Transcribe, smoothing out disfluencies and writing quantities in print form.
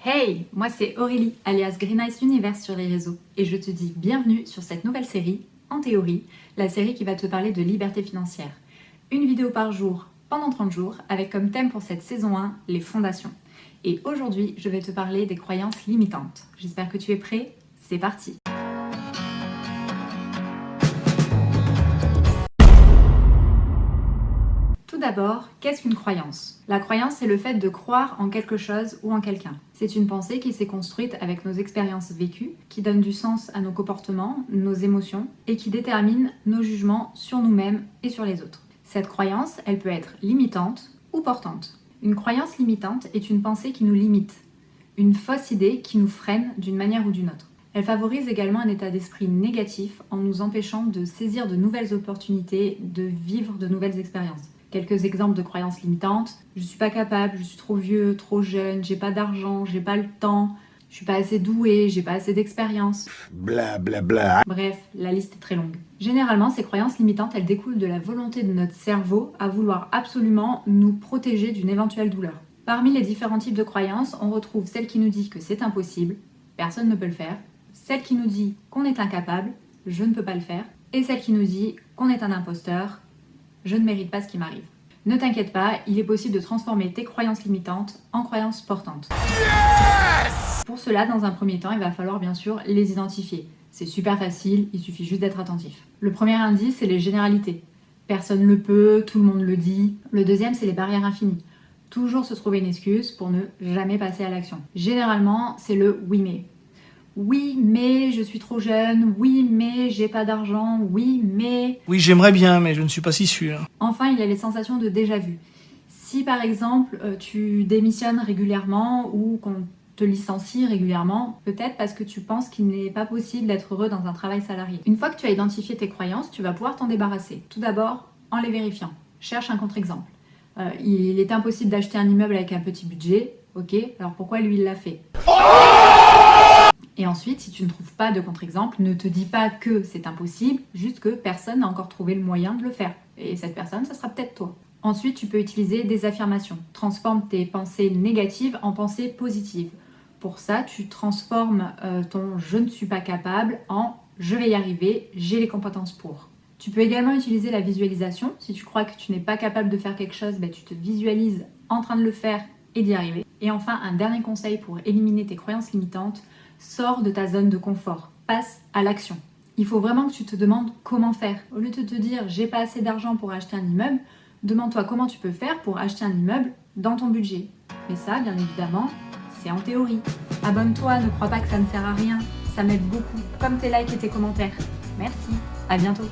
Hey, moi c'est Aurélie, alias Green Ice Universe sur les réseaux, et je te dis bienvenue sur cette nouvelle série, En théorie, la série qui va te parler de liberté financière. Une vidéo par jour, pendant 30 jours, avec comme thème pour cette saison 1, les fondations. Et aujourd'hui, je vais te parler des croyances limitantes. J'espère que tu es prêt, c'est parti! Tout d'abord, qu'est-ce qu'une croyance? La croyance, c'est le fait de croire en quelque chose ou en quelqu'un. C'est une pensée qui s'est construite avec nos expériences vécues, qui donne du sens à nos comportements, nos émotions, et qui détermine nos jugements sur nous-mêmes et sur les autres. Cette croyance, elle peut être limitante ou portante. Une croyance limitante est une pensée qui nous limite, une fausse idée qui nous freine d'une manière ou d'une autre. Elle favorise également un état d'esprit négatif en nous empêchant de saisir de nouvelles opportunités, de vivre de nouvelles expériences. Quelques exemples de croyances limitantes. Je suis pas capable, je suis trop vieux, trop jeune, j'ai pas d'argent, j'ai pas le temps, je suis pas assez doué, j'ai pas assez d'expérience. Bla bla bla. Bref, la liste est très longue. Généralement, ces croyances limitantes, elles découlent de la volonté de notre cerveau à vouloir absolument nous protéger d'une éventuelle douleur. Parmi les différents types de croyances, on retrouve celle qui nous dit que c'est impossible, personne ne peut le faire, celle qui nous dit qu'on est incapable, je ne peux pas le faire, et celle qui nous dit qu'on est un imposteur, je ne mérite pas ce qui m'arrive. Ne t'inquiète pas, il est possible de transformer tes croyances limitantes en croyances portantes. Yes! Pour cela, dans un premier temps, il va falloir bien sûr les identifier. C'est super facile, il suffit juste d'être attentif. Le premier indice, c'est les généralités. Personne ne le peut, tout le monde le dit. Le deuxième, c'est les barrières infinies. Toujours se trouver une excuse pour ne jamais passer à l'action. Généralement, c'est le oui mais. Oui, mais je suis trop jeune. Oui, mais j'ai pas d'argent. Oui, mais... Oui, j'aimerais bien, mais je ne suis pas si sûr. Enfin, il y a les sensations de déjà-vu. Si par exemple, tu démissionnes régulièrement ou qu'on te licencie régulièrement, peut-être parce que tu penses qu'il n'est pas possible d'être heureux dans un travail salarié. Une fois que tu as identifié tes croyances, tu vas pouvoir t'en débarrasser. Tout d'abord, en les vérifiant. Cherche un contre-exemple. Il est impossible d'acheter un immeuble avec un petit budget. Ok, alors pourquoi lui il l'a fait? Et ensuite, si tu ne trouves pas de contre-exemple, ne te dis pas que c'est impossible, juste que personne n'a encore trouvé le moyen de le faire. Et cette personne, ça sera peut-être toi. Ensuite, tu peux utiliser des affirmations. Transforme tes pensées négatives en pensées positives. Pour ça, tu transformes ton « je ne suis pas capable » en « je vais y arriver, j'ai les compétences pour ». Tu peux également utiliser la visualisation. Si tu crois que tu n'es pas capable de faire quelque chose, tu te visualises en train de le faire et d'y arriver. Et enfin, un dernier conseil pour éliminer tes croyances limitantes, sors de ta zone de confort, passe à l'action. Il faut vraiment que tu te demandes comment faire. Au lieu de te dire j'ai pas assez d'argent pour acheter un immeuble, demande-toi comment tu peux faire pour acheter un immeuble dans ton budget. Mais ça, bien évidemment, c'est en théorie. Abonne-toi, ne crois pas que ça ne sert à rien, ça m'aide beaucoup, comme tes likes et tes commentaires. Merci, à bientôt.